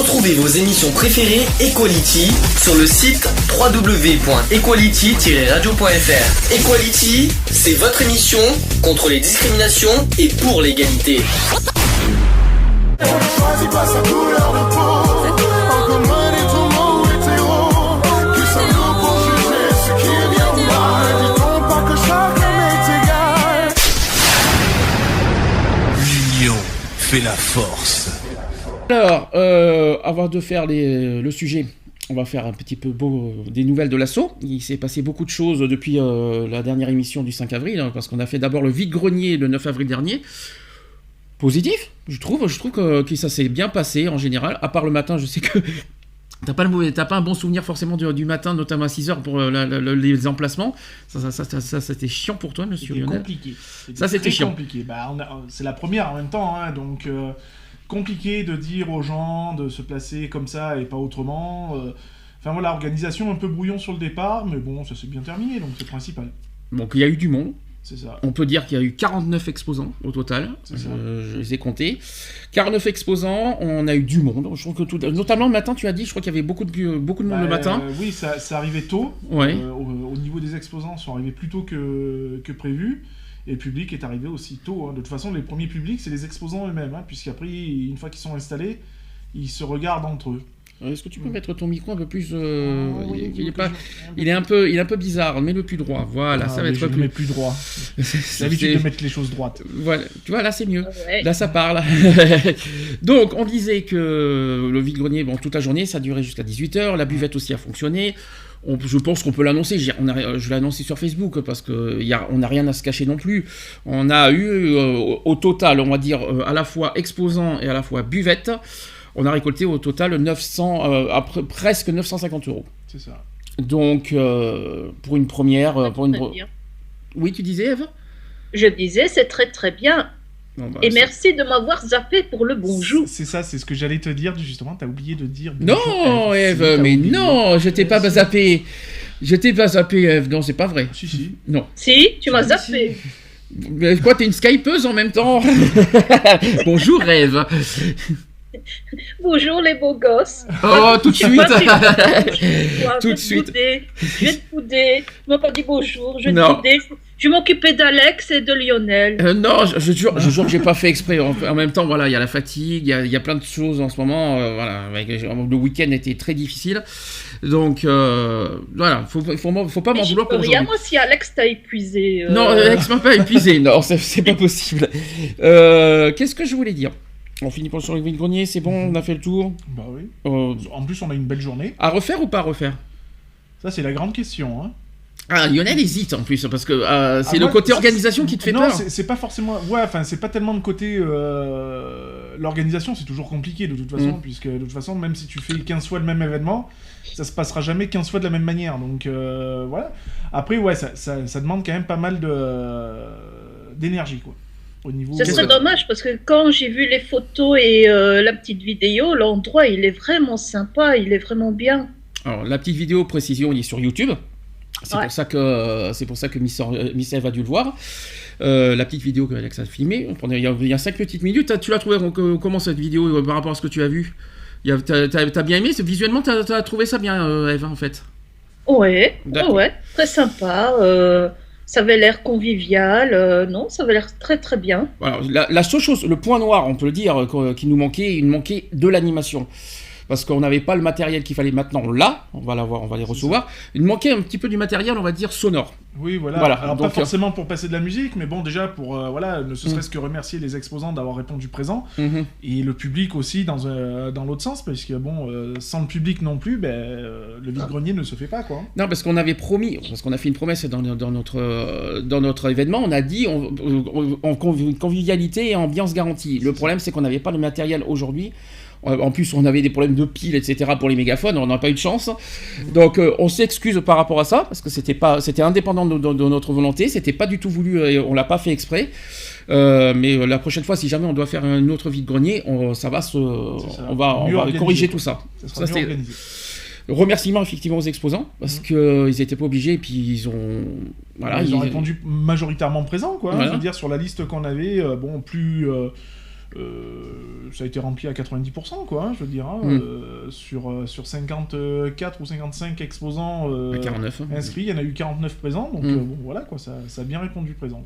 Retrouvez vos émissions préférées Equality sur le site www.equality-radio.fr. Equality, c'est votre émission contre les discriminations et pour l'égalité. Choisis pas sa couleur de peau. Encore moins des tourments hétéros. Qui sommes-nous pour juger ce qui est bien ou mal? Dit-on pas que chacun est égal? L'union fait la force. Alors, avant de faire le sujet, on va faire un petit peu des nouvelles de l'assaut. Il s'est passé beaucoup de choses depuis la dernière émission du 5 avril, hein, parce qu'on a fait d'abord le vide-grenier le 9 avril dernier. Positif, je trouve que ça s'est bien passé en général, à part le matin, je sais que t'as pas un bon souvenir forcément du matin, notamment à 6h pour les emplacements. Ça c'était chiant pour toi, monsieur Lionel. Compliqué. C'était chiant. Compliqué. C'est la première en même temps, hein, donc compliqué de dire aux gens de se placer comme ça et pas autrement. Enfin voilà, organisation un peu brouillon sur le départ, mais bon, ça s'est bien terminé, donc c'est le principal. Donc il y a eu du monde. C'est ça. On peut dire qu'il y a eu 49 exposants au total, je les ai comptés. 49 exposants, on a eu du monde. Je trouve que notamment le matin, tu as dit, je crois qu'il y avait beaucoup de monde le matin. Oui, ça arrivait tôt. Ouais. Au niveau des exposants, ils sont arrivés plus tôt que prévu. Et le public est arrivé aussi tôt. Hein. De toute façon, les premiers publics, c'est les exposants eux-mêmes. Hein, puisqu'après, une fois qu'ils sont installés, ils se regardent entre eux. Est-ce que tu peux mettre ton micro un peu plus il est un peu bizarre, mets-le plus droit. Voilà, ça va être plus. Plus droit. J'ai l'habitude de mettre les choses droites. Voilà, tu vois, là c'est mieux. Ouais. Là ça parle. Donc, on disait que le vide-grenier, toute la journée, ça durait jusqu'à 18h. La buvette aussi a fonctionné. Je pense qu'on peut l'annoncer. Je l'ai annoncé sur Facebook parce qu'on n'a rien à se cacher non plus. On a eu au total, on va dire, à la fois exposants et à la fois buvette. On a récolté au total presque 950 €. C'est ça. Donc, pour une première... Oui, tu disais, Eve ? Je disais, c'est très très bien. Et merci de m'avoir zappé pour le bonjour. C'est ça, c'est ce que j'allais te dire, justement. T'as oublié de dire... Non, Eve, mais non, je t'ai pas zappé. Je t'ai pas zappé, Eve. Non, c'est pas vrai. Si. Non. Si, tu m'as zappé. Mais quoi, t'es une skypeuse en même temps? Bonjour, Eve. Bonjour les beaux gosses. Oh, tout de suite. Tout de suite. Je vais te bouder. Tu m'as pas dit bonjour. Je vais te bouder. Je m'occupais d'Alex et de Lionel. Non, je jure que j'ai pas fait exprès. En même temps, voilà, il y a la fatigue, il y a plein de choses en ce moment. Voilà, le week-end était très difficile. Donc, voilà, faut pas m'en vouloir pour aujourd'hui. Moi, si Alex t'a épuisé. Non, Alex m'a pas épuisé. Non, c'est pas possible. Qu'est-ce que je voulais dire? On finit sur le vide-grenier, c'est bon, on a fait le tour. Bah oui. En plus, on a une belle journée. À refaire ou pas à refaire? Ça, c'est la grande question. Hein. Ah, Lionel hésite en plus, parce que c'est le côté organisation qui te fait peur. Non, c'est pas forcément... Ouais, enfin, c'est pas tellement de côté... L'organisation, c'est toujours compliqué de toute façon, puisque de toute façon, même si tu fais 15 fois le même événement, ça se passera jamais 15 fois de la même manière. Donc, voilà. Après, ouais, ça demande quand même pas mal d'énergie, quoi. Ce serait dommage parce que quand j'ai vu les photos et la petite vidéo, l'endroit il est vraiment sympa, il est vraiment bien. Alors la petite vidéo, précision, il est sur YouTube. C'est pour ça que Miss Eve a dû le voir. La petite vidéo qu'Alex a filmée, il y a 5 petites minutes. Tu l'as trouvé comment cette vidéo par rapport à ce que tu as vu? T'as bien aimé? Visuellement, t'as trouvé ça bien, Eve, en fait? Ouais, très sympa. Ça avait l'air convivial, non, ça avait l'air très très bien. Alors, la seule chose, le point noir, on peut le dire, qui nous manquait, il manquait de l'animation. Parce qu'on n'avait pas le matériel qu'il fallait. Maintenant, on l'a, on va l'avoir, on va les recevoir. Il manquait un petit peu du matériel, on va dire, sonore. Oui, voilà. Alors, pas forcément pour passer de la musique, mais bon, déjà, pour, ne serait-ce que remercier les exposants d'avoir répondu présent. Et le public aussi, dans l'autre sens, parce que, bon, sans le public non plus, le vide-grenier ne se fait pas, quoi. Non, parce qu'on avait promis, parce qu'on a fait une promesse dans notre événement, on a dit en convivialité et ambiance garantie. Le problème, c'est qu'on n'avait pas le matériel aujourd'hui. En plus, on avait des problèmes de piles, etc. pour les mégaphones, on n'a pas eu de chance. Donc, on s'excuse par rapport à ça, parce que c'était indépendant de notre volonté, c'était pas du tout voulu, et on l'a pas fait exprès. Mais la prochaine fois, si jamais on doit faire un autre vide-grenier, on va corriger tout ça. Ça sera mieux organisé. Remerciements effectivement aux exposants, parce qu'ils n'étaient pas obligés, et puis ils ont... Voilà, ils ont répondu majoritairement présents, quoi. Voilà. Je veux dire, sur la liste qu'on avait, Ça a été rempli à 90%, quoi, hein, je veux dire. Hein, sur 54 ou 55 exposants 49, inscrits, il y en a eu 49 présents, donc bon, voilà, quoi, ça a bien répondu présent.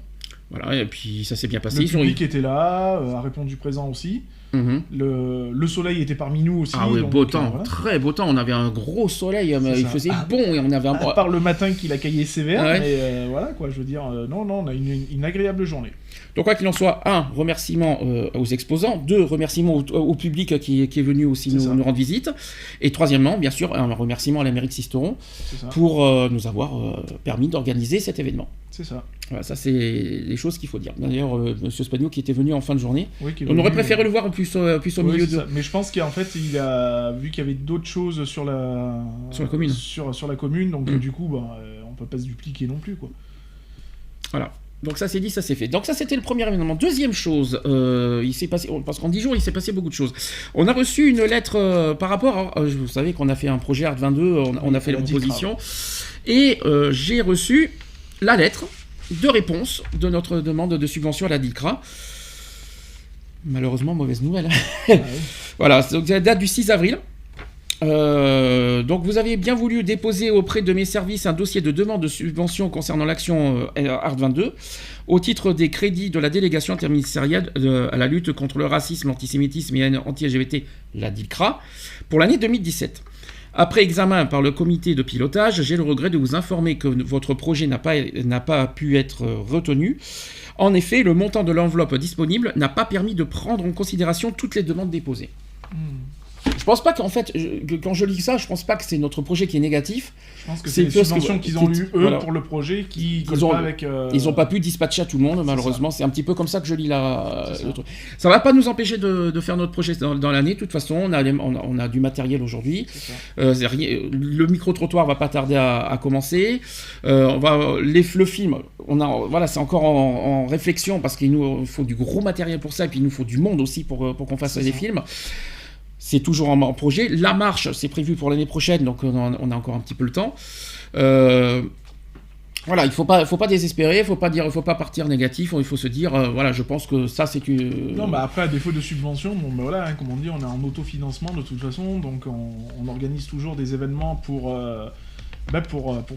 Voilà, et puis ça s'est bien passé. Le public était là, a répondu présent aussi. Le soleil était parmi nous aussi. Ah oui, donc, beau temps, voilà. Très beau temps. On avait un gros soleil, il faisait bon et on avait À part le matin qu'il a caillé sévère, mais voilà, quoi, je veux dire, non, on a une agréable journée. Donc quoi qu'il en soit, un, remerciement aux exposants, deux, remerciement au public qui est venu aussi nous rendre visite, et troisièmement, bien sûr, un remerciement à la mairie de Sisteron pour nous avoir permis d'organiser cet événement. C'est ça. Voilà, ça c'est les choses qu'il faut dire. D'ailleurs, Monsieur Spagno qui était venu en fin de journée, on aurait préféré le voir plus au milieu de... Mais je pense qu'en fait, il a vu qu'il y avait d'autres choses sur la commune. Sur la commune, donc du coup, on peut pas se dupliquer non plus, quoi. Voilà. Donc ça c'est dit, ça c'est fait. Donc ça c'était le premier événement. Deuxième chose, il s'est passé, parce qu'en 10 jours il s'est passé beaucoup de choses. On a reçu une lettre par rapport à, vous savez qu'on a fait un projet Art 22, on a fait la proposition, et j'ai reçu la lettre de réponse de notre demande de subvention à la DICRA. Malheureusement, mauvaise nouvelle. Voilà, donc ça date du 6 avril. Donc vous avez bien voulu déposer auprès de mes services un dossier de demande de subvention concernant l'action Art 22 au titre des crédits de la délégation interministérielle à la lutte contre le racisme, l'antisémitisme et la haine anti-LGBT, la DICRA, pour l'année 2017. Après examen par le comité de pilotage, j'ai le regret de vous informer que votre projet n'a pas pu être retenu. En effet, le montant de l'enveloppe disponible n'a pas permis de prendre en considération toutes les demandes déposées. Je pense pas qu'en fait, quand je lis ça, je pense pas que c'est notre projet qui est négatif. Je pense que c'est les subventions qu'ils ont eues, eux, pour le projet, qui collent pas avec... Ils n'ont pas pu dispatcher à tout le monde, malheureusement. C'est un petit peu comme ça que je lis le truc. Ça va pas nous empêcher de faire notre projet dans l'année. De toute façon, on a du matériel aujourd'hui. Le micro-trottoir va pas tarder à commencer. Le film, c'est encore en réflexion, parce qu'il nous faut du gros matériel pour ça, et puis il nous faut du monde aussi pour qu'on fasse des films. C'est toujours en projet. La marche, c'est prévu pour l'année prochaine, donc on a encore un petit peu le temps. Voilà, il faut pas désespérer, il faut pas partir négatif. Il faut se dire, je pense que ça c'est une... Non, après, à défaut de subvention, comme on dit, on est en autofinancement de toute façon, donc on organise toujours des événements pour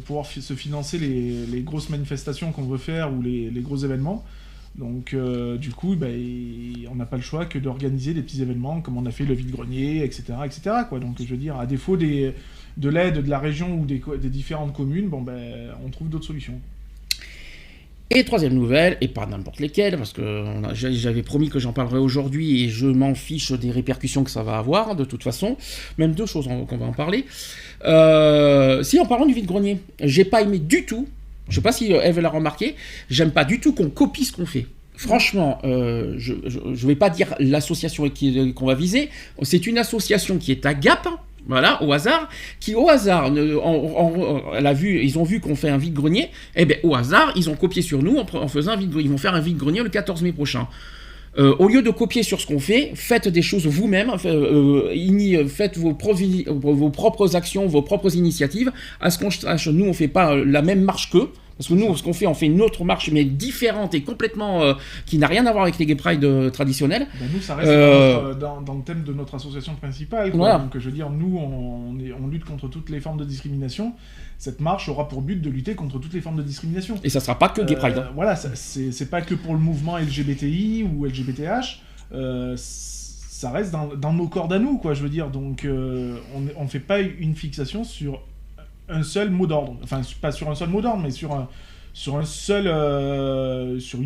pouvoir se financer les grosses manifestations qu'on veut faire ou les gros événements. Donc du coup, on n'a pas le choix que d'organiser des petits événements comme on a fait le vide-grenier, etc., quoi. Donc je veux dire, à défaut de l'aide de la région ou des différentes communes, on trouve d'autres solutions. Et troisième nouvelle, et pas n'importe lesquelles, parce que j'avais promis que j'en parlerais aujourd'hui et je m'en fiche des répercussions que ça va avoir, de toute façon. Même deux choses qu'on va en parler. En parlant du vide-grenier, j'ai pas aimé du tout. Je sais pas si Eve l'a remarqué, j'aime pas du tout qu'on copie ce qu'on fait. Franchement, je vais pas dire l'association qu'on va viser, c'est une association qui est à Gap, voilà, au hasard, qui au hasard, ils ont vu qu'on fait un vide-grenier, et bien au hasard, ils ont copié sur nous en faisant un vide-grenier. Ils vont faire un vide-grenier le 14 mai prochain. Au lieu de copier sur ce qu'on fait, faites des choses vous-même, faites vos propres actions, vos propres initiatives. À ce qu'on sache, nous, on fait pas la même marche qu'eux. Parce que nous, ce qu'on fait, on fait une autre marche, mais différente et complètement... qui n'a rien à voir avec les Gay Pride traditionnels. Nous, ça reste dans le thème de notre association principale. Voilà. Donc, je veux dire, nous, on lutte contre toutes les formes de discrimination. Cette marche aura pour but de lutter contre toutes les formes de discrimination. Et ça sera pas que Gay Pride. Voilà, c'est pas que pour le mouvement LGBTI ou LGBTH. Ça reste dans nos cordes à nous, quoi, je veux dire. Donc, on fait pas une fixation sur un seul mot d'ordre. Enfin, pas sur un seul mot d'ordre, mais sur une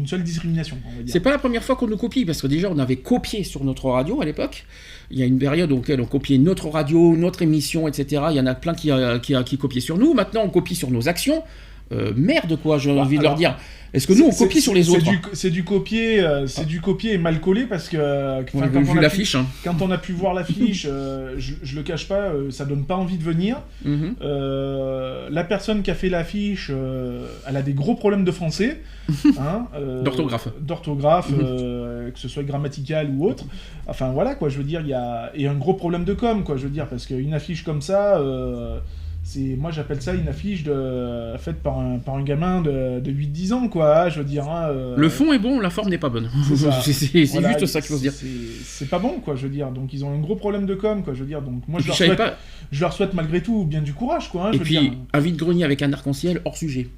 seule discrimination, on va dire. C'est pas la première fois qu'on nous copie, parce que déjà, on avait copié sur notre radio à l'époque. Il y a une période où on copiait notre radio, notre émission, etc. Il y en a plein qui copiaient sur nous. Maintenant, on copie sur nos actions. Merde, quoi, j'ai envie de leur dire. Est-ce que nous, on copie sur les autres ? C'est du copier et mal collé, parce que quand on a pu voir l'affiche, je le cache pas, ça donne pas envie de venir. La personne qui a fait l'affiche, elle a des gros problèmes de français, d'orthographe, que ce soit grammatical ou autre. Enfin voilà, quoi, je veux dire, il y a un gros problème de com', quoi, je veux dire, parce qu'une affiche comme ça... moi j'appelle ça une affiche faite par un gamin de 8-10 ans, quoi, je veux dire. Hein, le fond est bon, la forme n'est pas bonne. C'est voilà, juste ça qu'il faut se dire. C'est pas bon, quoi, je veux dire. Donc ils ont un gros problème de com, quoi, je veux dire. Donc moi je leur souhaite malgré tout bien du courage, quoi. Hein, et puis un vide-grenier avec un arc-en-ciel hors sujet.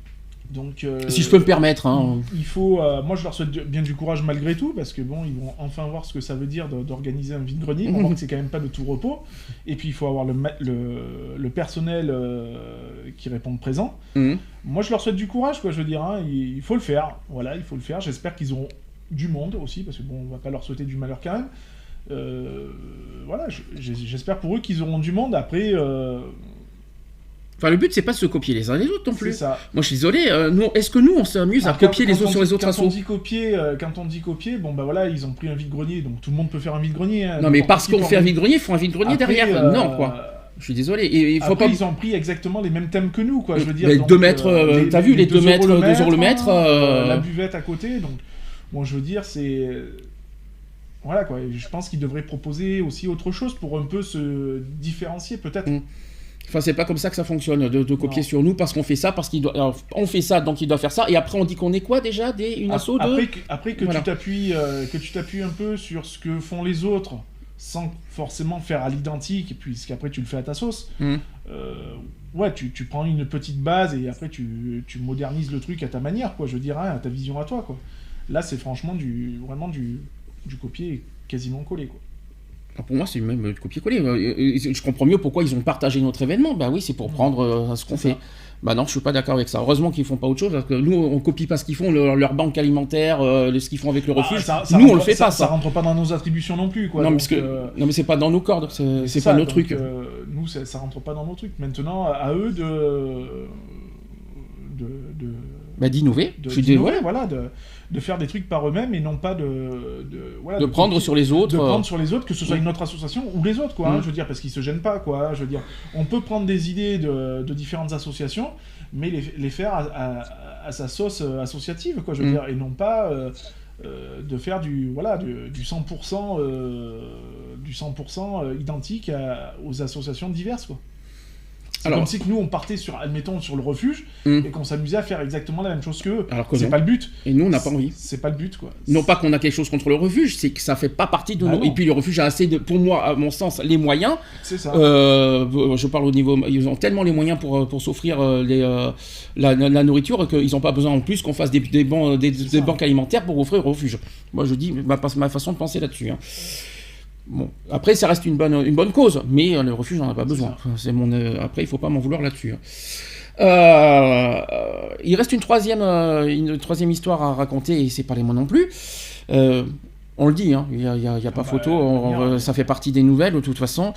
Donc, si je peux me permettre, hein. Il faut, moi je leur souhaite bien du courage malgré tout, parce que bon, ils vont enfin voir ce que ça veut dire d'organiser un vide-grenier. On voit que c'est quand même pas de tout repos. Et puis il faut avoir le personnel qui réponde présent. Moi je leur souhaite du courage, quoi. Je veux dire, hein, il faut le faire. Voilà, il faut le faire. J'espère qu'ils auront du monde aussi, parce que bon, on va pas leur souhaiter du malheur quand même. Voilà, j'espère pour eux qu'ils auront du monde. Après. Enfin, le but, c'est pas de se copier les uns les autres non plus. C'est ça. Moi, je suis désolé. Est-ce que nous, on s'amuse à copier les autres sur les autres assos ? Quand on dit copier, bon, bah voilà, ils ont pris un vide-grenier, donc tout le monde peut faire un vide-grenier. Hein, non, mais parce qu'on fait un vide-grenier, il faut un vide-grenier derrière. Non, quoi. Je suis désolé. Et il faut après, pas... ils ont pris exactement les mêmes thèmes que nous, quoi. Je veux dire. Les 2 mètres, t'as vu, les 2 mètres, 2 euros le mètre. La buvette à côté, donc. Bon, je veux dire, c'est. Voilà, quoi. Je pense qu'ils devraient proposer aussi autre chose pour un peu se différencier, peut-être. Enfin, c'est pas comme ça que ça fonctionne, de copier sur nous, parce qu'on fait ça, parce qu'il doit... Alors, on fait ça, donc il doit faire ça, et après on dit qu'on est quoi déjà, une asso de... Après que voilà. tu t'appuies un peu sur ce que font les autres, sans forcément faire à l'identique, puisqu'après tu le fais à ta sauce, ouais, tu prends une petite base, et après tu modernises le truc à ta manière, quoi, je veux dire, hein, à ta vision à toi, quoi. Là, c'est franchement vraiment du copier quasiment collé, quoi. Pour moi, c'est même copier-coller. Je comprends mieux pourquoi ils ont partagé notre événement. Bah oui, c'est pour prendre ce qu'on fait. Bah non, je suis pas d'accord avec ça. Heureusement qu'ils font pas autre chose, parce que nous, on copie pas ce qu'ils font, leur banque alimentaire, ce qu'ils font avec le refuge. Nous, on le fait pas, ça. Ça rentre pas dans nos attributions non plus, quoi. Non, non, mais c'est pas dans nos cordes, c'est pas nos trucs. Nous, ça rentre pas dans nos trucs. Maintenant, à eux d'innover. Voilà, de faire des trucs par eux-mêmes et non pas de prendre sur les autres. De prendre sur les autres, que ce soit une autre association ou les autres, quoi. Hein, je veux dire, parce qu'ils se gênent pas, quoi. Je veux dire, on peut prendre des idées de différentes associations, mais les faire à sa sauce associative, quoi. Je veux dire, et non pas de faire du 100% identique aux associations diverses, quoi. C'est comme si que nous on partait sur le refuge et qu'on s'amusait à faire exactement la même chose qu'eux. Alors que c'est pas le but. Et nous on n'a pas envie. C'est pas le but, quoi. Non pas qu'on a quelque chose contre le refuge, c'est que ça fait pas partie de nos... Et puis le refuge a assez pour moi, à mon sens, les moyens. C'est ça. Je parle au niveau... Ils ont tellement les moyens pour s'offrir la nourriture qu'ils n'ont pas besoin en plus qu'on fasse des banques alimentaires pour offrir au refuge. Moi je dis ma façon de penser là-dessus. Hein. Bon, après ça reste une bonne cause, mais le refuge n'en a pas besoin. Après il faut pas m'en vouloir là-dessus. Il reste une troisième histoire à raconter, et c'est pas les mots non plus. On le dit, hein, il y a pas photo, ça fait partie des nouvelles de toute façon.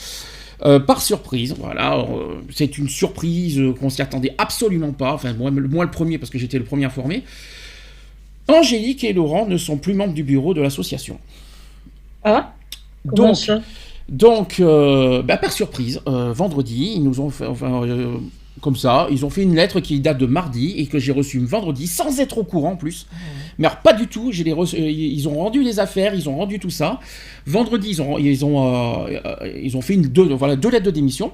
Par surprise, voilà, c'est une surprise qu'on s'y attendait absolument pas. Enfin moi le premier, parce que j'étais le premier informé. Angélique et Laurent ne sont plus membres du bureau de l'association. Ah. Comment ça ? Donc, par surprise, vendredi, ils nous ont fait, comme ça, ils ont fait une lettre qui date de mardi et que j'ai reçue vendredi sans être au courant en plus. Mais alors, pas du tout. Ils ont rendu les affaires, ils ont rendu tout ça. Vendredi, ils ont fait deux lettres de démission.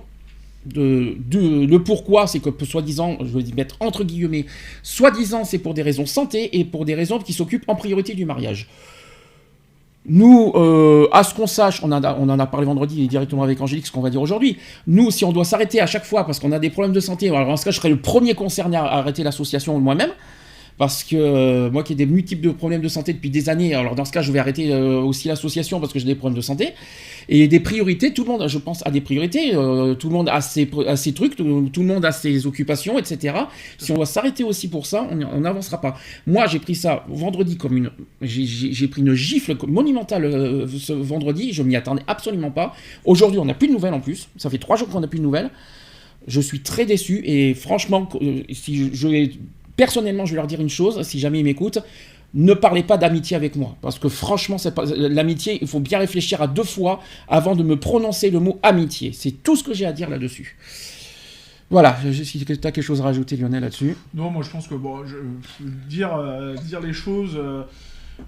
Le pourquoi, c'est que soi-disant, je vais mettre entre guillemets, soi-disant, c'est pour des raisons santé et pour des raisons qui s'occupent en priorité du mariage. Nous, à ce qu'on sache, on en a parlé vendredi directement avec Angélique, ce qu'on va dire aujourd'hui. Nous, si on doit s'arrêter à chaque fois parce qu'on a des problèmes de santé, alors dans ce cas, je serais le premier concerné à arrêter l'association moi-même. Parce que moi qui ai des multiples de problèmes de santé depuis des années, alors dans ce cas je vais arrêter aussi l'association parce que j'ai des problèmes de santé. Et des priorités, tout le monde, je pense, a des priorités, tout le monde a ses trucs, tout le monde a ses occupations, etc. Si on doit s'arrêter aussi pour ça, on n'avancera pas. Moi j'ai pris ça vendredi comme j'ai pris une gifle monumentale ce vendredi, je m'y attendais absolument pas. Aujourd'hui on n'a plus de nouvelles en plus, ça fait 3 jours qu'on n'a plus de nouvelles. Je suis très déçu et franchement, personnellement, je vais leur dire une chose, si jamais ils m'écoutent, ne parlez pas d'amitié avec moi. Parce que franchement, l'amitié, il faut bien réfléchir à 2 fois avant de me prononcer le mot amitié. C'est tout ce que j'ai à dire là-dessus. Voilà, si tu as quelque chose à rajouter, Lionel, là-dessus. Non, moi je pense que dire les choses...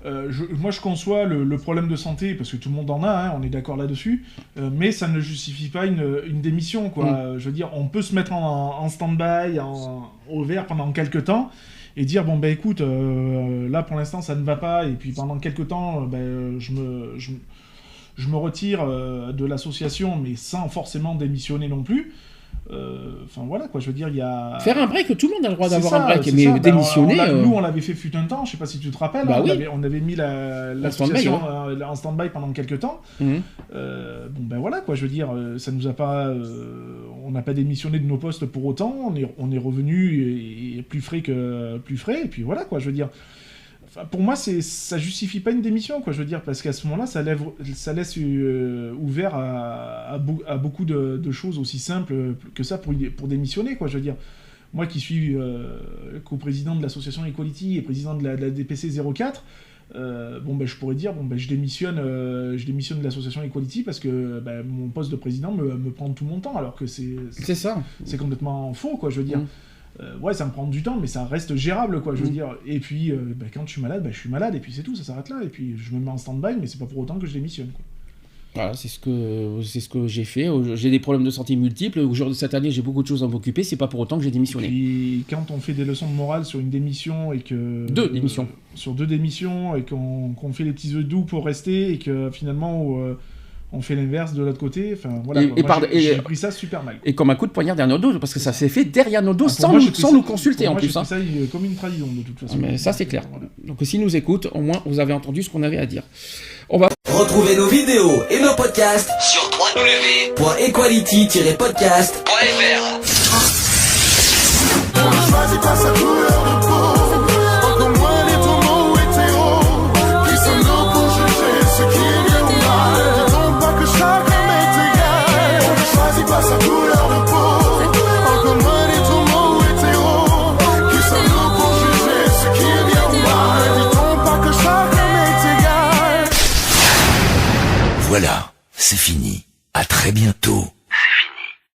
Moi, je conçois le problème de santé, parce que tout le monde en a, hein, on est d'accord là-dessus, mais ça ne justifie pas une démission, quoi. Je veux dire, on peut se mettre en stand-by, au vert pendant quelques temps, et dire, bon, ben écoute, là, pour l'instant, ça ne va pas, et puis pendant quelques temps, je me retire de l'association, mais sans forcément démissionner non plus. Enfin voilà quoi, je veux dire, il y a... Faire un break, tout le monde a le droit d'avoir un break, mais démissionner... Nous on l'avait fait fut un temps, je sais pas si tu te rappelles, bah oui. on avait mis l'association en stand-by pendant quelques temps. Bon ben voilà quoi, je veux dire, ça nous a pas... on n'a pas démissionné de nos postes pour autant, on est revenu et plus frais, et puis voilà quoi, je veux dire... Enfin, pour moi, ça justifie pas une démission, quoi. Je veux dire, parce qu'à ce moment-là, ça laisse ouvert à beaucoup de choses aussi simples que ça pour démissionner, quoi. Je veux dire, moi qui suis co-président de l'association Equality et président de la DPC 04, je pourrais dire, je démissionne de l'association Equality parce que mon poste de président me prend tout mon temps, alors que c'est ça. C'est complètement faux, quoi. Je veux dire. Ouais, ça me prend du temps, mais ça reste gérable, quoi, je veux dire. Et puis, quand je suis malade, je suis malade, et puis c'est tout, ça s'arrête là. Et puis, je me mets en stand-by, mais c'est pas pour autant que je démissionne, quoi. Voilà, c'est ce que j'ai fait. J'ai des problèmes de santé multiples. Aujourd'hui, cette année, j'ai beaucoup de choses à m'occuper. C'est pas pour autant que j'ai démissionné. Et puis, quand on fait des leçons de morale sur une démission, et que... sur 2 démissions, et qu'on fait les petits œufs doux pour rester, et que finalement... on fait l'inverse de l'autre côté, enfin voilà. J'ai pris ça super mal. Et comme un coup de poignard derrière nos dos, parce que ça s'est fait derrière nos dos sans nous consulter en plus. J'ai pris ça comme une trahison de toute façon. Mais ça c'est clair. Voilà. Donc s'ils nous écoutent, au moins vous avez entendu ce qu'on avait à dire. On va retrouver nos vidéos et nos podcasts sur www.equality-podcast.fr. Sa couleur de peau, encore moins les tourments hétéros. Qui sommes-nous pour juger ce qui est bien ou mal? Dit-on pas que chacun est égal? Voilà, c'est fini. À très bientôt.